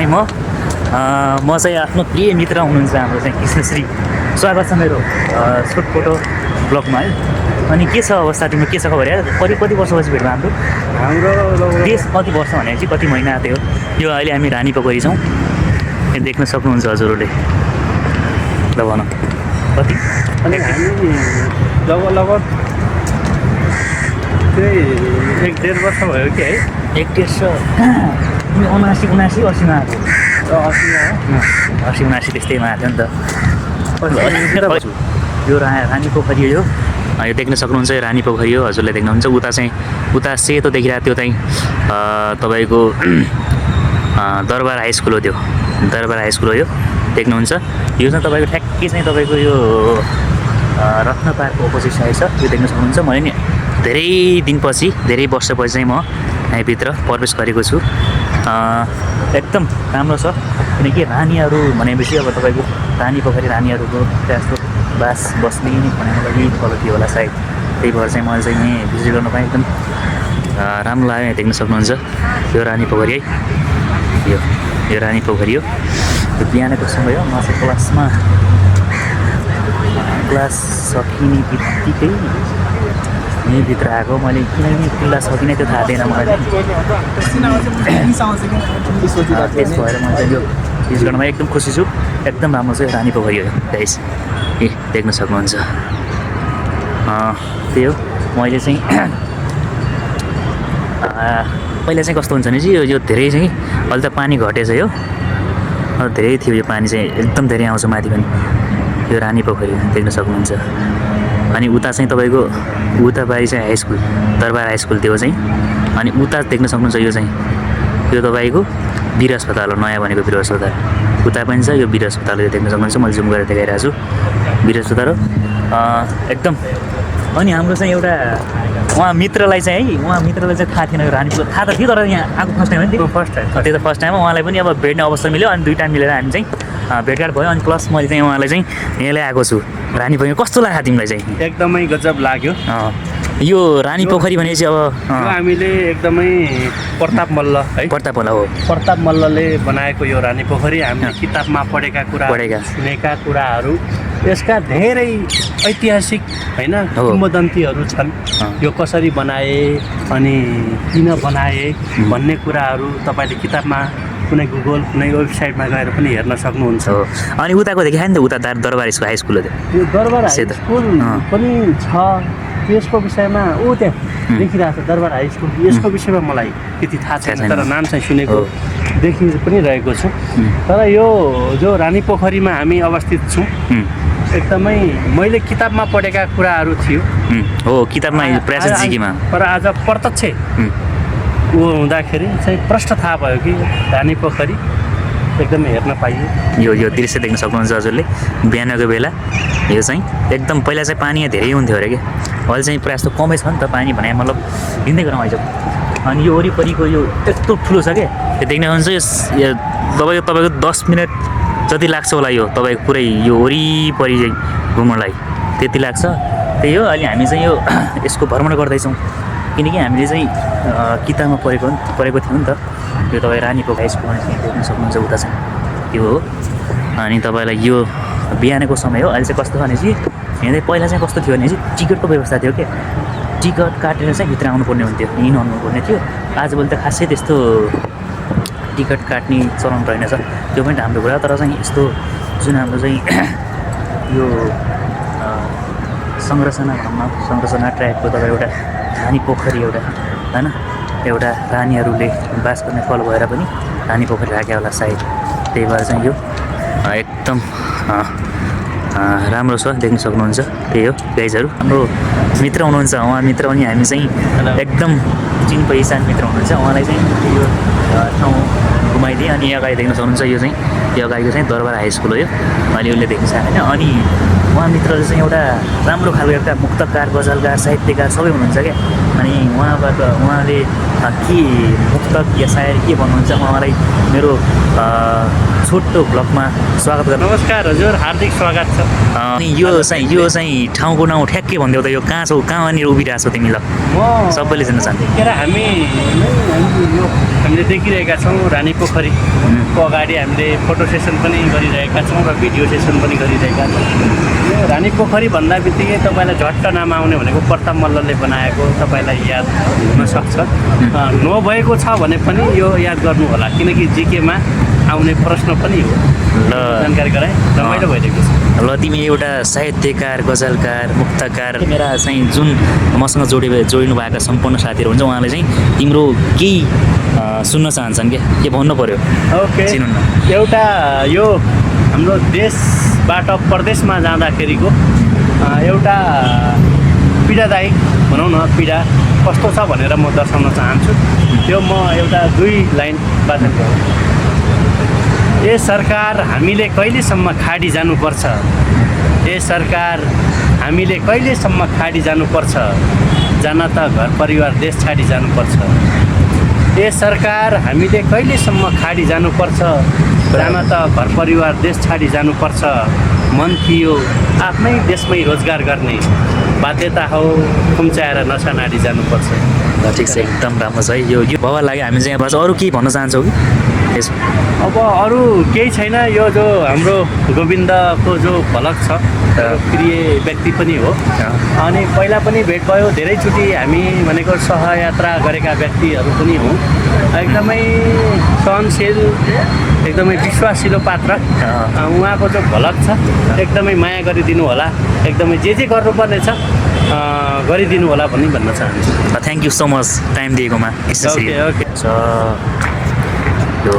म चाहिँ आफ्नो प्रिय मित्र हुनुहुन्छ हाम्रो चाहिँ कृष्णश्री। स्वागत छ मेरो सुट फोटो ब्लगमा है। अनि के छ अवस्था, तिम्रो के छ खबर यार? कति वर्षपछि भेट्नु हाम्रो देश कति वर्ष भने चाहिँ कति महिना थियो। यो अहिले हामी रानी पोखरी छौँ, देख्न सक्नुहुन्छ हजुरहरूले। ल भन कति? अनि हामी लगभग त्यही 1-1.5 वर्ष भयो कि है। 79-80 80मा आएको। 80 80-79 त्यस्तैमा आएको नि त। यो रानी पोखरी हो। यो देख्न सक्नुहुन्छ यो रानी पोखरी हो, हजुरले देख्नुहुन्छ। उता सेतो देखिरहेको त्यो चाहिँ तपाईँको दरबार हाई स्कुल हो। त्यो दरबार हाई स्कुल हो, यो देख्नुहुन्छ। यो चाहिँ तपाईँको ठ्याक्कै चाहिँ तपाईँको यो रत्न पार्कको अपोजिट साइड छ। यो देख्न सक्नुहुन्छ। मैले नि धेरै वर्षपछि चाहिँ म यहाँभित्र प्रवेश गरेको छु। एकदम राम्रो छ, किनकि रानीहरू भनेपछि अब तपाईँको रानी पोखरी रानीहरूको त्यस्तो बास बस्ने भनेको लागि तल थियो होला सायद। त्यही भएर चाहिँ मैले चाहिँ यहीँ भिजिट गर्न पाएँ। एकदम राम्रो लाग्यो। यहाँ देख्न सक्नुहुन्छ यो रानी पोखरी है। यो रानी पोखरी हो। यो बिहानको समय हो। म चाहिँ क्लास सकिने बित्तिकै यहीँभित्र आएको। मैले किनकि क्लास सकिने त्यो थाहा थिएन मलाई। त्यस भएर म चाहिँ यो भिजिट गर्नमा एकदम खुसी छु। एकदम राम्रो छ यो रानी पोखरी हो गाइस। देख्न सक्नुहुन्छ। त्यही हो। मैले चाहिँ पहिला चाहिँ कस्तो हुन्छ भने चाहिँ यो धेरै चाहिँ अहिले त पानी घटेछ। यो धेरै थियो, यो पानी चाहिँ एकदम धेरै आउँछ माथि पनि। यो रानी पोखरी देख्न सक्नुहुन्छ। अनि उता चाहिँ तपाईँको उताबारी चाहिँ हाई स्कुल, दरबार हाई स्कुल त्यो चाहिँ। अनि उता देख्न सक्नुहुन्छ यो चाहिँ यो तपाईँको वीर अस्पताल हो, नयाँ बनेको वीर अस्पताल। उता पनि छ यो वीर अस्पताल, यो देख्न सक्नुहुन्छ। मैले जुम गरेर देखाइरहेको छु। वीर अस्पताल हो एकदम। अनि हाम्रो चाहिँ एउटा उहाँ मित्रलाई चाहिँ थाहा थिएन यो रानी पोखरी। थाहा त थियो तर यहाँ आएको फर्स्ट टाइम हो नि। त्यो त फर्स्ट टाइम हो। उहाँलाई पनि अब भेट्ने अवसर मिल्यो। अनि दुईवटा मिलेर हामी चाहिँ भेटघाट भयो। अनि प्लस मैले चाहिँ उहाँलाई चाहिँ यहाँ ल्याएको छु। रानी पोखरी कस्तो लाग्यो तिमीलाई चाहिँ? एकदमै गजब लाग्यो। यो रानी पोखरी भनेपछि अब हामीले एकदमै प्रताप मल्ल है, प्रताप मल्ल हो। प्रताप मल्लले बनाएको यो रानी पोखरी हामीले किताबमा पढेका सुनेका कुराहरू, यसका धेरै ऐतिहासिक होइन किंवदन्तीहरू छन्। यो कसरी बनाए अनि किन बनाए भन्ने कुराहरू तपाईँले किताबमा कुनै गुगल कुनै वेबसाइटमा गएर पनि हेर्न सक्नुहुन्छ। अनि उताको देखियो नि त, उता दरबार हाई स्कुल हो। यो दरबार हाई स्कुल पनि छ। यसको विषयमा त्यहाँ देखिरहेको छ दरबार हाई स्कुल। यसको विषयमा मलाई त्यति थाहा छैन, तर नाम चाहिँ सुनेको देखि पनि रहेको छु। तर यो जो रानी पोखरीमा हामी अवस्थित छौँ, एकदमै मैले किताबमा पढेका कुराहरू थियो हो, किताबमा पर आज प्रत्यक्ष हुँदाखेरि चाहिँ प्रष्ट थाहा भयो कि रानी पोखरी एकदमै हेर्न पाइयो। यो दृश्य देख्न सक्नुहुन्छ हजुरले। बिहानको बेला यो चाहिँ एकदम पहिला चाहिँ पानी यहाँ धेरै हुन्थ्यो अरे कि, अहिले चाहिँ प्रायः जस्तो कमै छ नि त पानी भने, मतलब हिँड्दै गरौँ आइज। अनि यो वरिपरिको यो यस्तो ठुलो छ क्या, त्यो देख्न सक्नुहुन्छ। यो तपाईँको 10 मिनट जति लाग्छ होला यो तपाईँको पुरै यो वरिपरि चाहिँ घुम्नलाई त्यति लाग्छ। त्यही हो। अहिले हामी चाहिँ यसको भ्रमण गर्दैछौँ, किनकि हामीले चाहिँ किताबमा पढेको थियौँ नि त। यो तपाईँ रानी पोखरी हाई स्कुल देख्न सक्नुहुन्छ उता चाहिँ त्यो हो। अनि तपाईँलाई यो बिहानको समय हो। अहिले चाहिँ कस्तो भने चाहिँ यहाँ पहिला चाहिँ कस्तो थियो भने चाहिँ टिकटको व्यवस्था थियो क्या। टिकट काटेर चाहिँ भित्र आउनुपर्ने हुन्थ्यो, आउनुपर्ने थियो। आजभोलि त खासै त्यस्तो टिकट काट्ने चलन रहेनछ। त्यो पनि राम्रो कुरा। तर चाहिँ यस्तो जुन हाम्रो चाहिँ यो संरचना टाइपको तपाईँ एउटा रानी पोखरी एउटा होइन, एउटा रानीहरूले बास गर्ने फल भएर पनि रानी पोखरी राख्यो होला सायद। त्यही भएर चाहिँ यो एकदम राम्रो छ, देख्न सक्नुहुन्छ। त्यही हो गाइजहरू। हाम्रो मित्र हुनुहुन्छ, उहाँ मित्र पनि हामी चाहिँ एकदम चिन पहिचान मित्र हुनुहुन्छ। उहाँलाई चाहिँ यो ठाउँ घुमाइदिएँ। अनि यो अगाडि देख्न सक्नुहुन्छ यो अगाडिको चाहिँ दरबार हाई स्कुल हो। यो अहिले उसले देख्न सकेन। अनि उहाँ मित्रले चाहिँ एउटा राम्रो खालको एउटा मुक्तकार, गजलकार, साहित्यकार सबै हुनुहुन्छ क्या। अनि उहाँले के मुक्तक या सायरी के भन्नुहुन्छ, उहाँलाई मेरो छोटो ब्लगमा स्वागत गर्नु। नमस्कार हजुर, हार्दिक स्वागत छ। अनि यो चाहिँ ठाउँको नाउँ ठ्याक्कै भनिदेऊ त, यो कहाँ छौ, कहाँनिर उभिरहेको छौ तिमी? ल म सबैले चिन्न चाहन्छु। हामीले देखिरहेका छौँ रानी पोखरीको अगाडि हामीले फोटो सेसन पनि गरिरहेका छौँ र भिडियो सेसन पनि गरिरहेका छौँ। यो रानी पोखरी भन्दा बित्तिकै तपाईँलाई झट्ट नाम आउने भनेको प्रताप मल्लले बनाएको तपाईँलाई याद हुनसक्छ। नभएको छ भने पनि यो याद गर्नु होला, किनकि जिकेमा आउने प्रश्न पनि हो। ल जानकारी गराएँ, रमाइलो भइरहेको छ। ल तिमी एउटा साहित्यकार, गजलकार, मुक्तकार, मेरा चाहिँ जुन मसँग जोडिनु भएका सम्पूर्ण साथीहरू हुन्छ उहाँले चाहिँ तिम्रो केही सुन्न चाहन्छन् क्या, के भन्नु पर्यो? ओके, चिन्नु न। एउटा यो हाम्रो देशबाट परदेशमा जाँदाखेरिको एउटा पीडादायी भनौँ न, पीडा कस्तो छ भनेर म दर्शाउन चाहन्छु। त्यो म एउटा 2 लाइन वाचन गर्छु। ए सरकार, हामीले कहिलेसम्म खाडी जानुपर्छ? ए सरकार, हामीले कहिलेसम्म खाडी जानुपर्छ? जान त घर परिवार देश छाडी जानुपर्छ। ए सरकार, हामीले कहिलेसम्म खाडी जानुपर्छ? जान त घर परिवार देश छाडी जानुपर्छ। मन थियो आफ्नै देशमै रोजगार गर्ने, बाध्यता हो खुम्चाएर नसा नाडी जानुपर्छ। ल ठिक छ, एकदम राम्रो छ है। यो भवा लाग्यो। हामी चाहिँ यहाँ अरू केही भन्न चाहन्छौँ कि यसो? अब अरू केही छैन। यो जो हाम्रो गोविन्दको जो भलक छ, प्रिय व्यक्ति पनि हो। अनि पहिला पनि भेट भयो, धेरैचोटि हामी भनेको सहयात्रा गरेका व्यक्तिहरू पनि हौँ। एकदमै सहनशील, एकदमै विश्वासिलो पात्र। उहाँको जो भलक छ एकदमै माया गरिदिनु होला, एकदमै जे गर्नुपर्ने छ गरिदिनु होला भन्न चाहन्छु। Thank you so much time दिएकोमा। ओके। यो